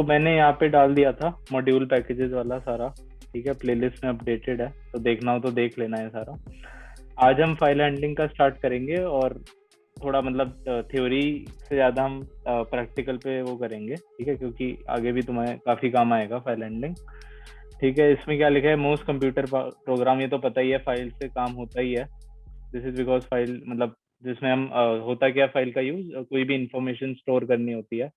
मैंने यहाँ पे डाल दिया था मॉड्यूल पैकेजेस वाला सारा। ठीक है, प्लेलिस्ट में अपडेटेड है, तो देखना हो तो देख लेना है सारा। आज हम फाइल हैंडलिंग का स्टार्ट करेंगे और थोड़ा मतलब थ्योरी से ज्यादा हम प्रैक्टिकल पे वो करेंगे। ठीक है, क्योंकि आगे भी तुम्हें काफी काम आएगा फाइल हैंडलिंग। ठीक है, इसमें क्या लिखा है, मोस्ट कंप्यूटर प्रोग्राम, ये तो पता ही है, फाइल से काम होता ही है। दिस इज बिकॉज फाइल मतलब जिसमें हम होता क्या, फाइल का यूज कोई भी इंफॉर्मेशन स्टोर करनी होती है।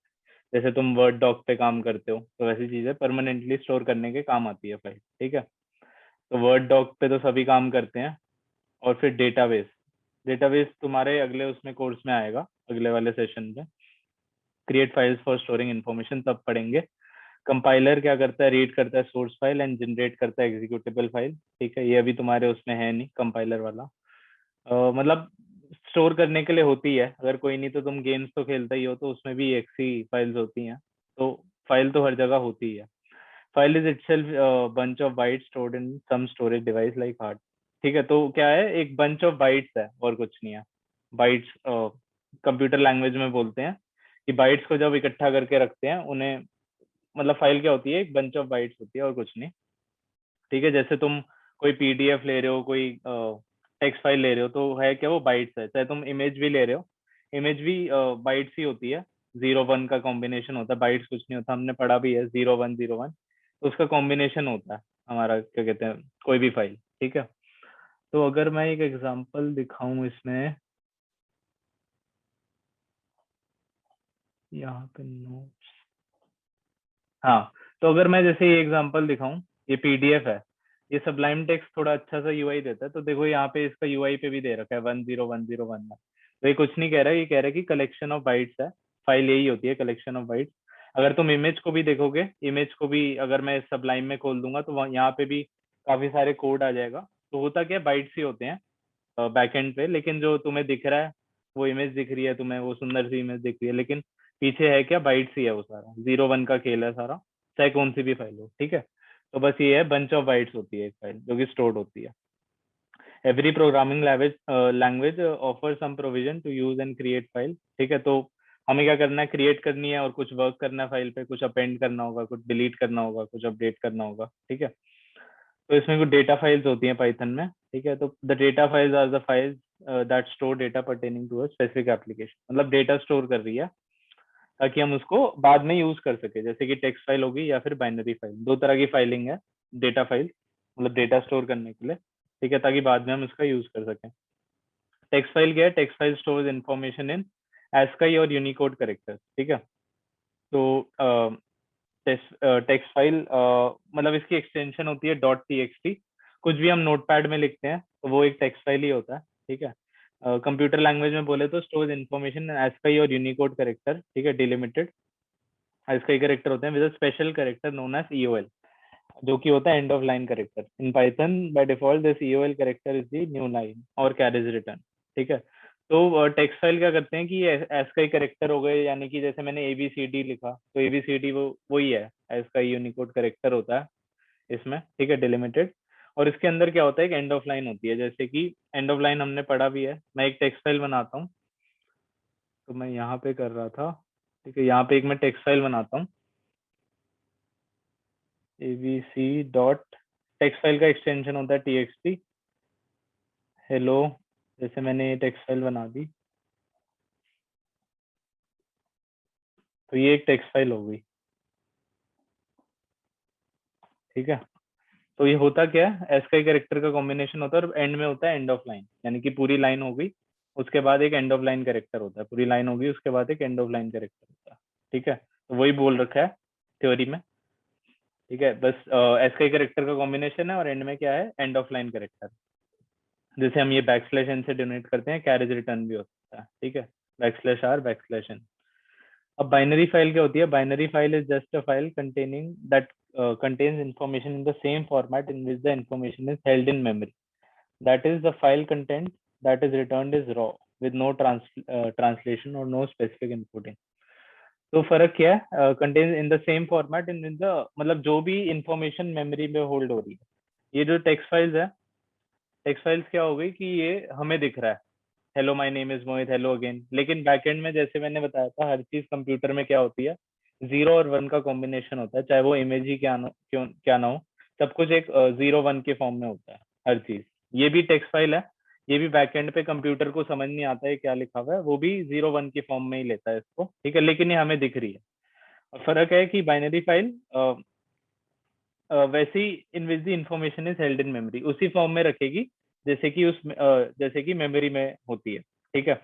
जैसे तुम वर्ड डॉक पे काम करते हो तो वैसी चीजें परमानेंटली स्टोर करने के काम आती है फाइल। ठीक है, तो वर्ड डॉक पे तो सभी काम करते हैं। और फिर डेटाबेस, डेटाबेस तुम्हारे अगले उसमें कोर्स में आएगा, अगले वाले सेशन में। Create files for storing information तब पढ़ेंगे। कंपाइलर क्या करता है, रीड करता है सोर्स फाइल एंड जनरेट करता है एग्जीक्यूटेबल फाइल। ठीक है, ये अभी तुम्हारे उसमें है नहीं कंपाइलर वाला। मतलब स्टोर करने के लिए होती है, अगर कोई नहीं तो तुम गेम्स तो खेलता ही हो, तो उसमें भी एक्सी फाइल्स होती हैं। तो फाइल तो हर जगह होती है। File is itself bunch of bytes stored in some storage device like hard. ठीक है, तो क्या है, एक बंच ऑफ बाइट्स है और कुछ नहीं है। बाइट्स कंप्यूटर लैंग्वेज में बोलते हैं कि बाइट्स को जब इकट्ठा करके रखते हैं उन्हें, मतलब फाइल क्या होती है, एक बंच ऑफ बाइट्स होती है और कुछ नहीं। ठीक है, जैसे तुम कोई पीडीएफ ले रहे हो, कोई टेक्स्ट फाइल ले रहे हो, तो है क्या, वो बाइट्स है। चाहे तुम इमेज भी ले रहे हो, इमेज भी बाइट्स ही होती है। 0 1 का कॉम्बिनेशन होता है, बाइट्स कुछ नहीं होता, हमने पढ़ा भी है 0 1 0 1। तो उसका कॉम्बिनेशन होता है हमारा, क्या कहते हैं, कोई भी फाइल। ठीक है, तो अगर मैं एक एग्जांपल दिखाऊं इसमें, यहाँ पे नोट्स, हाँ, तो अगर मैं जैसे ये एग्जांपल दिखाऊं, ये पीडीएफ है, ये सबलाइम टेक्स्ट थोड़ा अच्छा सा यूआई देता है। तो देखो यहाँ पे इसका यूआई पे भी दे रखा है 1 0 1 0 1 में। तो ये कुछ नहीं कह रहा है, ये कह रहा है कि कलेक्शन ऑफ बाइट्स है। फाइल यही होती है, कलेक्शन ऑफ बाइट्स। अगर तुम इमेज को भी देखोगे, इमेज को भी अगर मैं सबलाइम में खोल दूंगा तो यहाँ पे भी काफी सारे कोड आ जाएगा। तो होता क्या, बाइट्स ही होते हैं बैकएंड पे, लेकिन जो तुम्हें दिख रहा है वो इमेज दिख रही है तुम्हें, वो सुंदर सी इमेज दिख रही है, लेकिन पीछे है क्या, बाइट्स ही है वो सारा। 0 1 का खेल है सारा, चाहे कौन सी भी फाइल हो। ठीक है, तो बस ये है, बंच ऑफ बाइट्स होती है एक फाइल जो कि स्टोर्ड होती है। Every programming language offer some provision to use and create file. ठीक है, तो हमें क्या करना है, क्रिएट करनी है और कुछ वर्क करना है फाइल पे, कुछ अपेंड करना होगा, कुछ डिलीट करना होगा, कुछ अपडेट करना होगा। ठीक है, तो इसमें कुछ डेटा फाइल्स होती हैं पाइथन में। ठीक है, तो the data files are the files that store data pertaining to a specific application. मतलब डेटा स्टोर कर रही है ताकि हम उसको बाद में यूज कर सके, जैसे कि टेक्स्ट फाइल होगी या फिर बाइनरी फाइल। दो तरह की फाइलिंग है, डेटा फाइल मतलब डेटा स्टोर करने के लिए। ठीक है, ताकि बाद में हम इसका यूज कर सकें। टेक्स्ट फाइल क्या है, text file stores information in ASCII और यूनिकोड कैरेक्टर्स। ठीक है, तो टेक्स्ट फाइल मतलब इसकी एक्सटेंशन होती है डॉट टीएक्सटी। कुछ भी हम नोटपैड में लिखते हैं तो वो एक टेक्स्ट फाइल ही होता है। ठीक है, कंप्यूटर लैंग्वेज में बोले तो स्टोर्स इन्फॉर्मेशन ASCII और यूनिकोड कैरेक्टर। ठीक है, डिलिमिटेड ASCII कैरेक्टर होते हैं with special character known as EOL, जो कि होता है end of line character. In Python by default this EOL character is the new line और कैरेज रिटर्न। ठीक है, तो टेक्स्ट फाइल क्या करते हैं कि ये ASCII कैरेक्टर हो गए, यानी कि जैसे मैंने ABCD लिखा तो ABCD वो वही है, ASCII यूनिकोड कैरेक्टर होता है इसमें। ठीक है, डिलिमिटेड। और इसके अंदर क्या होता है, एक एंड ऑफ लाइन होती है, जैसे कि एंड ऑफ लाइन हमने पढ़ा भी है। मैं एक टेक्स्ट फाइल बनाता हूँ, तो मैं यहाँ पे कर रहा था। ठीक है, यहाँ पे एक मैं टेक्स्ट फाइल बनाता हूँ, ABC डॉट, टेक्स्ट फाइल का एक्सटेंशन होता है TXT, हेलो। जैसे मैंने ये टेक्स्ट फाइल बना दी, तो ये एक टेक्स्ट फाइल हो गई। ठीक है, तो ये होता क्या है, एसकाई कैरेक्टर का कॉम्बिनेशन होता है और एंड में होता है एंड ऑफ लाइन, यानी कि पूरी लाइन हो गई, उसके बाद एक एंड ऑफ लाइन कैरेक्टर होता है। पूरी लाइन होगी उसके बाद एक एंड ऑफ लाइन कैरेक्टर होता है। ठीक है, तो वही बोल रखा है थ्योरी में। ठीक है, बस एसकाई कैरेक्टर का कॉम्बिनेशन है और एंड में क्या है, एंड ऑफ लाइन कैरेक्टर। जैसे हम ये बैक स्लैश एन से डिनोट करते हैं, कैरेज रिटर्न भी होता है। ठीक है, बैक स्लैश एन। अब बाइनरी फाइल क्या होती है, binary file is just a file containing that contains information in the same format in which the information is held in memory. That is, the file content that is returned is raw with no translation or no specific inputting. तो फर्क क्या है, contains in the same format in the, मतलब जो भी information memory में hold हो रही है। ये जो टेक्स्ट फाइल्स है, टेक्स्ट फाइल्स क्या हो गई कि ये हमें दिख रहा है, hello my name is Mohit, hello again. लेकिन बैकएंड में जैसे मैंने बताया था, हर चीज कंप्यूटर में क्या होती है, जीरो और वन का कॉम्बिनेशन होता है, चाहे वो इमेज ही क्या ना क्यों क्या ना हो, सब कुछ एक जीरो वन के फॉर्म में होता है हर चीज। ये भी टेक्स्ट फाइल है, ये भी बैकएंड पे कंप्यूटर को समझ नहीं आता है क्या लिखा हुआ है, वो भी जीरो वन के फॉर्म में ही लेता है इसको, ठीक है, लेकिन ये हमें दिख रही है। और फर्क है कि बाइनरी फाइल वैसी in which the information is held in memory, उसी फॉर्म में रखेगी जैसे कि जैसे कि मेमोरी में होती है, ठीक है।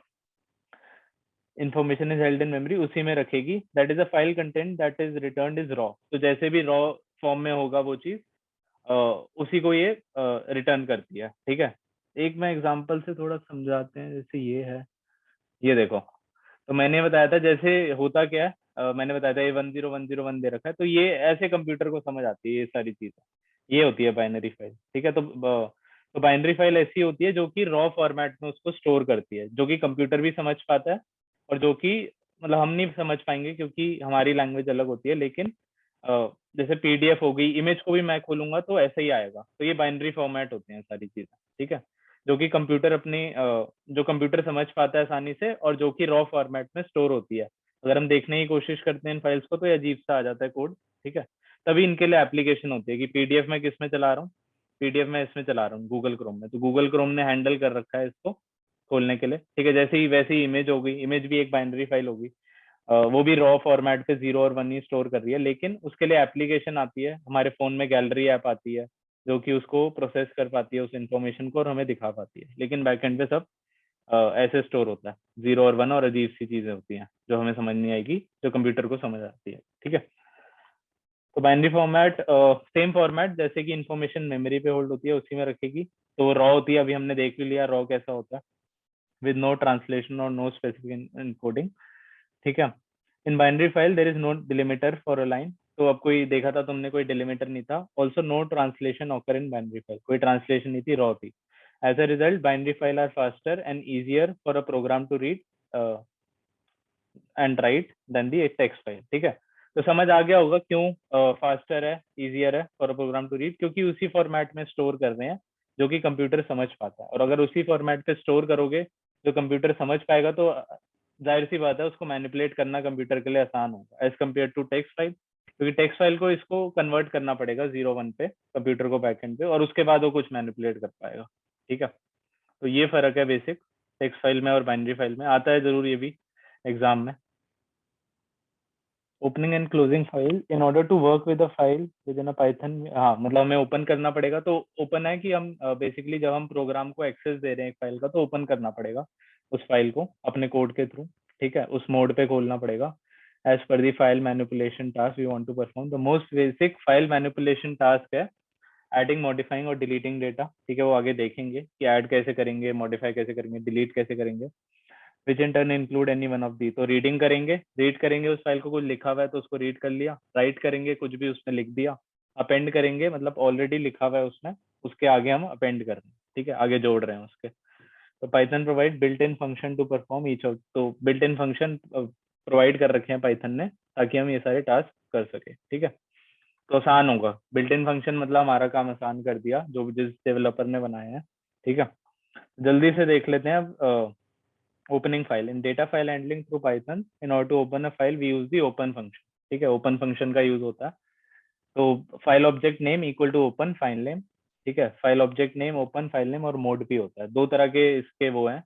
Information is held in memory उसी में रखेगी, that is a file content that is returned is raw, तो जैसे भी रॉ फॉर्म में होगा वो चीज उसी को ये रिटर्न करती है, ठीक है। एक मैं एग्जांपल से थोड़ा समझाते हैं, जैसे ये है, ये देखो, तो मैंने बताया था जैसे होता क्या है, मैंने बताया था ये 10101 दे रखा है, तो ये ऐसे कंप्यूटर को समझ आती है ये सारी चीजें, ये होती है बाइनरी फाइल, ठीक है। तो बाइनरी फाइल ऐसी होती है जो कि रॉ फॉर्मेट में उसको स्टोर करती है, जो कि कंप्यूटर भी समझ पाता है, और जो कि मतलब हम नहीं समझ पाएंगे क्योंकि हमारी लैंग्वेज अलग होती है, लेकिन जैसे पीडीएफ हो गई, इमेज को भी मैं खोलूंगा तो ऐसा ही आएगा, तो ये बाइनरी फॉर्मेट होते हैं सारी चीजें, ठीक है, जो कि कंप्यूटर अपनी जो कंप्यूटर समझ पाता है आसानी से, और जो कि रॉ फॉर्मेट में स्टोर होती है। अगर हम देखने की कोशिश करते हैं इन फाइल्स को तो ये अजीब सा आ जाता है कोड, ठीक है। तभी इनके लिए एप्लीकेशन होती है कि पीडीएफ में किस में चला रहा हूँ, पीडीएफ में इसमें चला रहा हूँ गूगल क्रोम में, तो गूगल क्रोम ने हैंडल कर रखा है इसको खोलने के लिए, ठीक है। जैसे ही वैसे ही इमेज होगी, इमेज भी एक बाइनरी फाइल होगी, वो भी रॉ फॉर्मेट पे जीरो और वन ही स्टोर कर रही है, लेकिन उसके लिए एप्लीकेशन आती है, हमारे फोन में गैलरी ऐप आती है जो कि उसको प्रोसेस कर पाती है उस इंफॉर्मेशन को और हमें दिखा पाती है, लेकिन बैकएंड पे सब ऐसे स्टोर होता है, जीरो और वन, और अजीब सी चीजें होती हैं जो हमें समझ नहीं आएगी, जो कंप्यूटर को समझ आती है, ठीक है। तो बाइनरी फॉर्मेट सेम फॉर्मेट जैसे कि इंफॉर्मेशन मेमोरी पे होल्ड होती है उसी में रखेगी, तो रॉ होती है, अभी हमने देख भी लिया रॉ कैसा होता है, विद नो ट्रांसलेशन और नो स्पेसिफिक इनकोडिंग, ठीक है। In binary file there is no delimiter for a line, तो अब कोई देखा था तुमने, कोई डिलिमीटर नहीं था, also no translation occur in binary file, कोई ट्रांसलेशन नहीं थी, रॉ थी। As a result binary file are faster and easier for a program to read and write than the text file, ठीक है। तो समझ आ गया होगा क्यों फास्टर है, इजियर है for a program to read, क्योंकि उसी फॉर्मेट में स्टोर कर रहे हैं जो कि कंप्यूटर समझ पाता है, और अगर उसी फॉर्मेट पे स्टोर करोगे जो कंप्यूटर समझ पाएगा तो जाहिर सी बात है उसको मैनिपुलेट करना कंप्यूटर के लिए आसान होगा as compare to text file, क्योंकि टेक्स्ट फाइल को इसको कन्वर्ट करना पड़ेगा जीरो वन पे कंप्यूटर को बैकएंड पे, और उसके बाद वो कुछ मैनिपुलेट कर पाएगा, ठीक है। तो ये फर्क है बेसिक टेक्स्ट फाइल में और बाइनरी फाइल में, आता है जरूर ये भी एग्जाम में। Opening and closing file in order to work with a file with in a Python, हाँ मतलब हमें ओपन करना पड़ेगा, तो ओपन है कि हम बेसिकली जब हम प्रोग्राम को एक्सेस दे रहे हैं एक फाइल का तो ओपन करना पड़ेगा उस फाइल को अपने कोड के थ्रू, ठीक है, उस मोड पे खोलना पड़ेगा। As per the file manipulation task we want to perform, the most basic file manipulation task है एडिंग, मॉडिफाइंग और डिलीटिंग डेटा, ठीक है, वो आगे देखेंगे कि ऐड कैसे करेंगे, मॉडिफाई कैसे करेंगे, डिलीट कैसे करेंगे, which in turn include any one of the. तो रीडिंग करेंगे, रीड करेंगे उस फाइल को, कुछ लिखा हुआ है तो उसको रीड कर लिया, राइट करेंगे कुछ भी उसमें लिख दिया, अपेंड करेंगे मतलब ऑलरेडी लिखा हुआ है उसमें, उसके आगे हम अपेंड कर रहे हैं, ठीक है, आगे जोड़ रहे हैं उसके। तो Python provide built in function to perform each of, तो बिल्ट इन फंक्शन प्रोवाइड कर रखे हैं पाइथन ने ताकि हम ये सारे टास्क कर सके, ठीक है। तो आसान होगा, बिल्ट इन फंक्शन मतलब हमारा काम आसान कर दिया जो जिस डेवलपर ने बनाया है, ठीक है। जल्दी से देख लेते हैं अब। Opening file in data file handling through Python, in order to open a file we use the open function, ठीक है, ओपन फंक्शन का यूज होता है। तो file object name equal to open file name, ठीक है, file object name open file name और mode भी होता है, दो तरह के इसके वो हैं,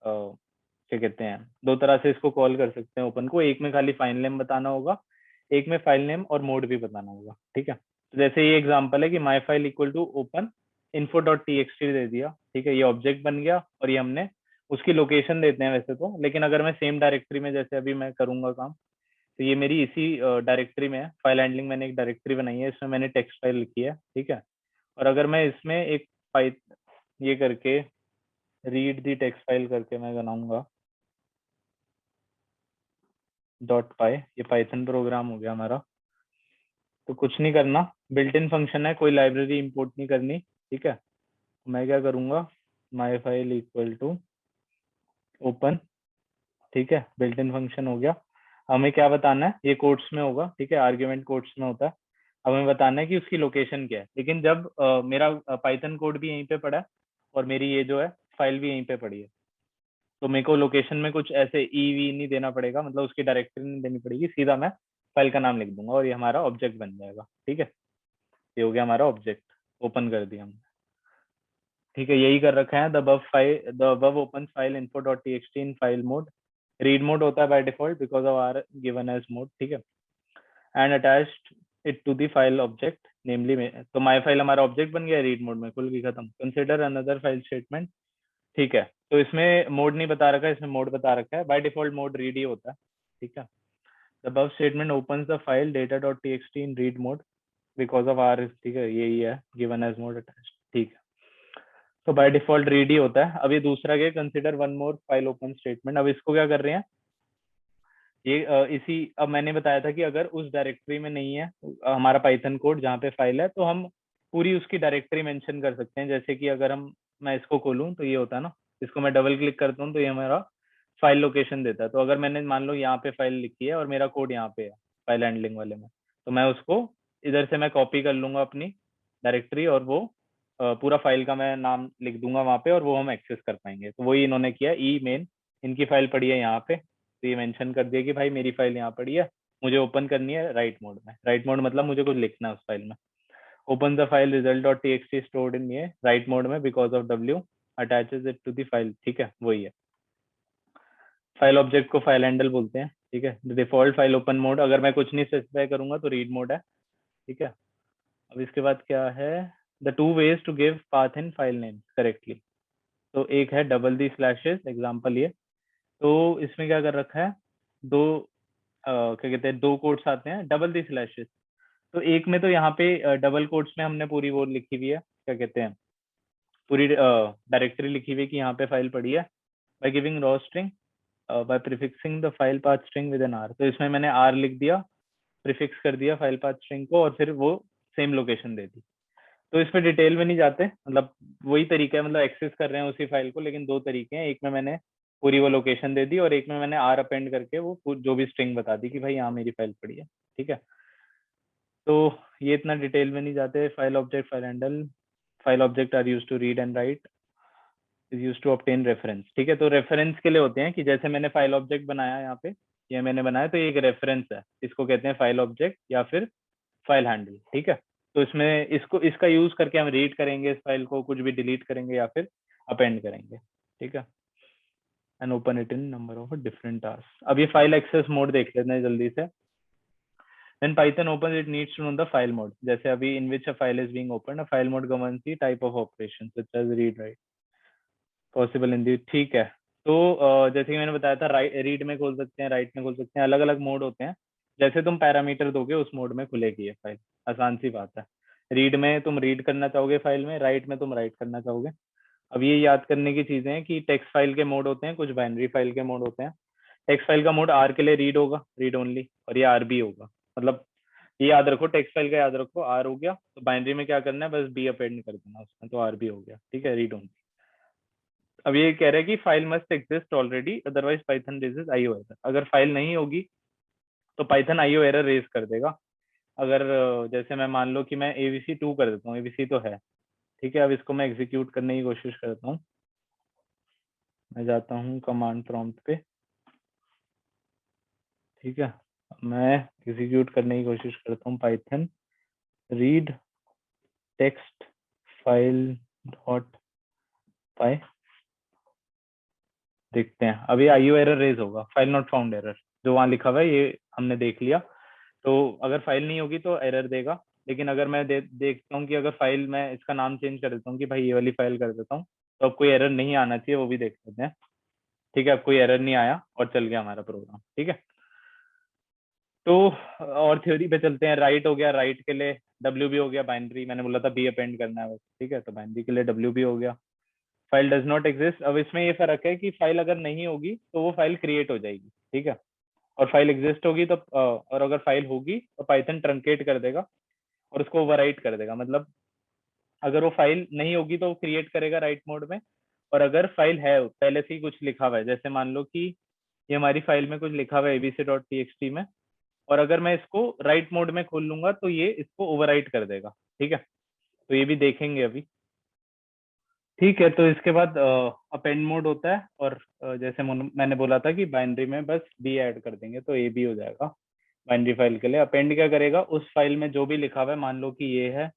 क्या कहते हैं, दो तरह से इसको कॉल कर सकते हैं ओपन को, एक में खाली फाइल नेम बताना होगा, एक में फाइल नेम और मोड भी बताना होगा, ठीक है। तो जैसे ये एग्जांपल है कि my file equal to open info dot T X T दे दिया, ठीक है, ये ऑब्जेक्ट बन गया और ये हमने उसकी लोकेशन देते हैं वैसे तो, लेकिन अगर मैं सेम डायरेक्टरी में जैसे अभी मैं करूंगा काम, तो ये मेरी इसी डायरेक्टरी में है, फाइल हैंडलिंग मैंने एक डायरेक्टरी बनाई है, इसमें मैंने टेक्स्ट फाइल लिखी है, ठीक है। और अगर मैं इसमें एक फाइल ये करके रीड दी टेक्स्ट फाइल करके मैं बनाऊंगा डॉट पाई, ये पाइथन प्रोग्राम हो गया हमारा। तो कुछ नहीं करना, बिल्ट इन फंक्शन है, कोई लाइब्रेरी इंपोर्ट नहीं करनी, ठीक है। मैं क्या करूंगा, my file equal to open, ठीक है, बिल्ट इन फंक्शन हो गया। हमें क्या बताना है, ये कोट्स में होगा, ठीक है, आर्ग्यूमेंट कोट्स में होता है। हमें बताना है कि उसकी लोकेशन क्या है, लेकिन जब मेरा पाइथन कोड भी यहीं पे पड़ा है और मेरी ये जो है फाइल भी यहीं पे पड़ी है, तो मेरे को लोकेशन में कुछ ऐसे ई वी नहीं देना पड़ेगा, मतलब उसकी डायरेक्टरी नहीं देनी पड़ेगी, सीधा मैं फाइल का नाम लिख दूंगा और ये हमारा ऑब्जेक्ट बन जाएगा। ठीक है, ये हो गया हमारा ऑब्जेक्ट, ओपन कर दिया हमने। ठीक है, यही कर रखा है। The above open file info dot txt in file mode. Read mode होता है by default because of R given as mode. ठीक है, and attached it to the file object namely में, तो माई फाइल हमारा ऑब्जेक्ट बन गया read mode में, खुल गई, खत्म। Consider another file statement. ठीक है, तो इसमें मोड नहीं बता रखा है, इसमें मोड बता रखा है। बाय डिफॉल्ट मोड रीड ही होता है। ठीक है, the above statement opens the file data dot txt in read mode because of R, ठीक है, यही है, गिवन एज मोड अटैच्ड। ठीक है, तो बाय डिफॉल्ट रीड ही होता है। अब ये दूसरा क्या, consider one more file open statement. अब इसको क्या कर रहे हैं, ये इसी, अब मैंने बताया था कि अगर उस डायरेक्टरी में नहीं है हमारा पाइथन कोड जहाँ पे फाइल है, तो हम पूरी उसकी डायरेक्टरी मेंशन कर सकते हैं। जैसे कि अगर मैं इसको खोलूँ तो ये होता है ना, इसको मैं डबल क्लिक करता हूँ तो ये हमारा फाइल लोकेशन देता है। तो अगर मैंने मान लो यहाँ पे फाइल लिखी है और मेरा कोड यहाँ पे है फाइल हैंडलिंग वाले में, तो मैं उसको इधर से मैं कॉपी कर लूंगा अपनी डायरेक्टरी, और वो पूरा फाइल का मैं नाम लिख दूंगा वहां पे, और वो हम एक्सेस कर पाएंगे। तो वही इन्होंने किया, ई मेन, इनकी फाइल पड़ी है यहाँ पे, तो ये मेंशन कर दिया कि भाई मेरी फाइल यहाँ पड़ी है, मुझे ओपन करनी है राइट मोड में। राइट मोड मतलब मुझे कुछ लिखना है उस फाइल में। Open the file result dot txt stored in ये राइट मोड में because of W attaches it to the file. ठीक है, वही है। फाइल ऑब्जेक्ट को फाइल हैंडल बोलते हैं। ठीक है, डिफॉल्ट फाइल ओपन मोड, अगर मैं कुछ नहीं स्पेसिफाई करूंगा तो रीड मोड है। ठीक है, अब इसके बाद क्या है, the two ways to give path in file name correctly. तो एक है डबल दी स्लैशेस, एग्जाम्पल ये। तो इसमें क्या कर रखा है, दो क्या कहते हैं, दो कोट्स आते हैं, डबल दी स्लैशेस। तो एक में तो यहाँ पे डबल कोट्स में हमने पूरी वो लिखी हुई है, क्या कहते हैं, पूरी डायरेक्टरी लिखी हुई है कि यहाँ पे फाइल पड़ी है। By giving raw string by prefixing the file path string with an R. तो इसमें मैंने आर लिख दिया, प्रीफिक्स कर दिया फाइल पाथ स्ट्रिंग को, और फिर वो सेम लोकेशन दे दी। तो इसमें डिटेल में नहीं जाते, मतलब वही तरीका है, मतलब एक्सेस कर रहे हैं उसी फाइल को, लेकिन दो तरीके हैं। एक में मैंने पूरी वो लोकेशन दे दी, और एक में मैंने आर अपेंड करके वो जो भी स्ट्रिंग बता दी कि भाई यहाँ मेरी फाइल पड़ी है। ठीक है, तो ये इतना डिटेल में नहीं जाते। File object, file handle, file object are use to read and write, is use to obtain reference. ठीक है, तो रेफरेंस के लिए होते हैं, कि जैसे मैंने फाइल ऑब्जेक्ट बनाया यहाँ पे, ये मैंने बनाया, तो ये एक रेफरेंस है, इसको कहते हैं फाइल ऑब्जेक्ट या फिर फाइल हैंडल। ठीक है, तो इसमें इसको इसका यूज करके हम रीड करेंगे इस फाइल को, कुछ भी डिलीट करेंगे या फिर अपेंड करेंगे। ठीक है, and open it in number of different task. अब ये फाइल एक्सेस मोड देख लेते हैं जल्दी से। When Python opens, it needs to know the file mode. जैसे अभी in which a file is being opened, a file mode governs the type of operation such as read write possible in the। ठीक है, तो जैसे कि मैंने बताया था, रीड में खोल सकते हैं, राइट में खोल सकते हैं, अलग अलग मोड होते हैं। जैसे तुम पैरामीटर दोगे उस मोड में खुलेगी ये फाइल, आसान सी बात है। रीड में तुम रीड करना चाहोगे फाइल में, राइट में तुम राइट करना चाहोगे। अब ये याद करने की चीजें हैं कि टेक्स्ट फाइल के मोड होते हैं, कुछ बाइनरी फाइल के मोड होते हैं। टेक्स्ट फाइल का मोड आर के लिए रीड होगा, रीड ओनली, और ये आर बी होगा। मतलब ये याद रखो, टेक्स्ट फाइल का याद रखो, आर हो गया, तो बाइनरी में क्या करना है, बस बी अपेंड कर देना उसमें, तो आर बी हो गया। ठीक है, रीड ओनली। अब ये कह रहा है कि file must exist already otherwise Python raises IO error. अगर फाइल नहीं होगी तो पाइथन आईओ एरर रेज कर देगा। अगर जैसे मैं मान लो कि मैं एबीसी 2 कर देता हूँ, एबीसी तो है। ठीक है, अब इसको मैं एग्जीक्यूट करने की कोशिश करता हूँ। मैं जाता हूँ कमांड प्रॉम्प्ट पे। ठीक है, मैं एग्जीक्यूट करने की कोशिश करता हूँ, Python read text file dot py. देखते हैं, अभी आईओ एरर रेज होगा, फाइल नॉट फाउंड एरर जो वहां लिखा हुआ है, ये हमने देख लिया। तो अगर फाइल नहीं होगी तो एरर देगा। लेकिन अगर मैं देखता हूँ कि अगर फाइल, मैं इसका नाम चेंज कर देता हूँ कि भाई ये वाली फाइल कर देता हूँ, तो अब कोई एरर नहीं आना चाहिए, वो भी देख लेते हैं। ठीक है, अब कोई एरर नहीं आया और चल गया हमारा प्रोग्राम। ठीक है, तो और थ्योरी पे चलते हैं। राइट हो गया, राइट के लिए डब्ल्यू भी हो गया, बाइनरी मैंने बोला था बी अपेंड करना है बस। ठीक है, तो बाइनरी के लिए डब्ल्यू भी हो गया। फाइल डज नॉट एग्जिस्ट, अब इसमें ये फर्क है कि फाइल अगर नहीं होगी तो वो फाइल क्रिएट हो जाएगी। ठीक है, और फाइल एग्जिस्ट होगी तो और अगर फाइल होगी तो पाइथन ट्रंकेट कर देगा और उसको ओवरराइट कर देगा। मतलब अगर वो फाइल नहीं होगी तो वो क्रिएट करेगा राइट मोड में, और अगर फाइल है पहले से ही कुछ लिखा हुआ है, जैसे मान लो कि ये हमारी फाइल में कुछ लिखा हुआ है एबीसी डॉट टी में, और अगर मैं इसको राइट मोड में खोल लूंगा तो ये इसको ओवरराइट कर देगा। ठीक है, तो ये भी देखेंगे अभी। ठीक है, तो इसके बाद अपेंड मोड होता है, और जैसे मैंने बोला था कि बाइनरी में बस बी ऐड कर देंगे तो ए बी हो जाएगा। बाइनरी फाइल के लिए। अपेंड क्या करेगा, उस फाइल में जो भी लिखा हुआ है, मान लो कि ये है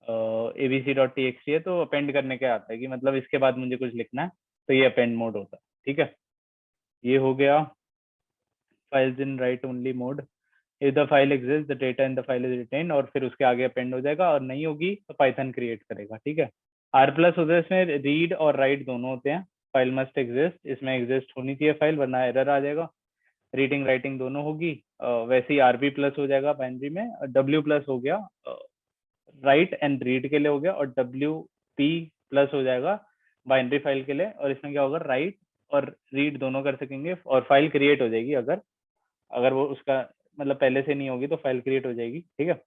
abc.txt है, तो अपेंड करने के आता है कि मतलब इसके बाद मुझे कुछ लिखना है, तो ये अपेंड मोड होता है। ठीक है, ये हो गया files in write only mode. If the file exist the data in the file is written, और फिर उसके आगे अपेंड हो जाएगा, और नहीं होगी तो पाइथन क्रिएट करेगा। ठीक है, आर प्लस होता है, इसमें रीड और राइट दोनों होते हैं। फाइल मस्ट एग्जिस्ट, इसमें एग्जिस्ट होनी चाहिए फाइल, वरना एरर आ जाएगा। रीडिंग राइटिंग दोनों होगी। वैसे ही आरबी प्लस हो जाएगा बाइनरी में। डब्ल्यू प्लस हो गया राइट एंड रीड के लिए हो गया, और डब्ल्यू पी प्लस हो जाएगा बाइनरी फाइल के लिए। और इसमें क्या होगा, राइट और रीड दोनों कर सकेंगे, और फाइल क्रिएट हो जाएगी। अगर अगर वो उसका मतलब पहले से नहीं होगी तो फाइल क्रिएट हो जाएगी। ठीक है,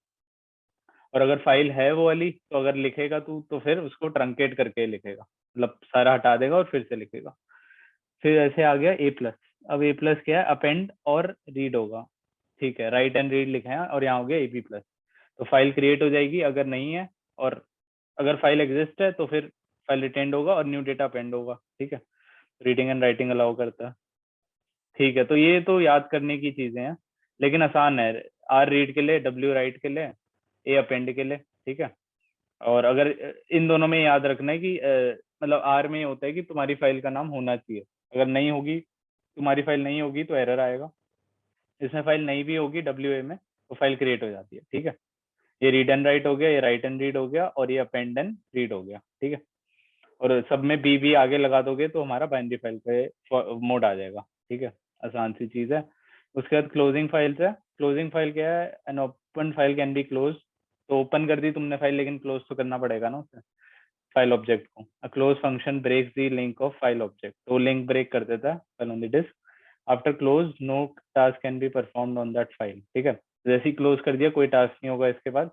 और अगर फाइल है वो वाली, तो अगर लिखेगा तू तो फिर उसको ट्रंकेट करके लिखेगा, मतलब सारा हटा देगा और फिर से लिखेगा। फिर ऐसे आ गया ए प्लस। अब ए प्लस क्या है, अपेंड और रीड होगा। ठीक है, राइट एंड रीड लिखे हैं, और यहाँ हो गया एपी प्लस। तो फाइल क्रिएट हो जाएगी अगर नहीं है, और अगर फाइल एग्जिस्ट है तो फिर फाइल रिटेंड होगा और न्यू डेटा अपेंड होगा। ठीक है, रीडिंग एंड राइटिंग अलाउ करता है। ठीक है, तो ये तो याद करने की चीजें हैं, लेकिन आसान है। आर रीड के लिए, डब्ल्यू राइट के लिए, ए अपेंड के लिए। ठीक है, और अगर इन दोनों में याद रखना है कि मतलब आर में होता है कि तुम्हारी फाइल का नाम होना चाहिए। अगर नहीं होगी, तुम्हारी फाइल नहीं होगी तो एरर आएगा। इसमें फाइल नहीं भी होगी डब्ल्यू ए में, तो फाइल क्रिएट हो जाती है। ठीक है, ये रीड एंड राइट हो गया, ये राइट एंड रीड हो गया, और ये अपेंड एंड रीड हो गया। ठीक है, और सब में बी बी आगे लगा दोगे तो हमारा बाइनरी फाइल पे मोड आ जाएगा। ठीक है, आसान सी चीज है। उसके बाद क्लोजिंग फाइल्स है। क्लोजिंग फाइल क्या है, an open file can be close. तो ओपन कर दी तुमने फाइल, लेकिन क्लोज तो करना पड़ेगा ना उसे, फाइल ऑब्जेक्ट को। A close function breaks the link of file object, तो लिंक ब्रेक कर देता है file on the disk. After close no task can be performed on that file. ठीक है, जैसे ही क्लोज कर दिया कोई टास्क नहीं होगा इसके बाद।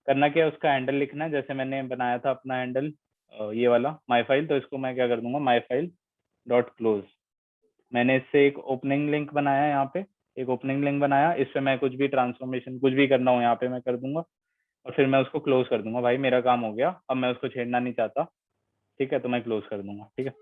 करना क्या है, उसका हैंडल लिखना है। जैसे मैंने बनाया था अपना हैंडल ये वाला माई फाइल, तो इसको मैं क्या कर दूंगा, माई फाइल डॉट क्लोज। मैंने इससे एक ओपनिंग लिंक बनाया है, यहाँ पे एक ओपनिंग लिंक बनाया, इस पे मैं कुछ भी ट्रांसफॉर्मेशन कुछ भी करना हो यहाँ पे मैं कर दूंगा, और फिर मैं उसको क्लोज कर दूंगा। भाई मेरा काम हो गया, अब मैं उसको छेड़ना नहीं चाहता। ठीक है, तो मैं क्लोज कर दूंगा। ठीक है,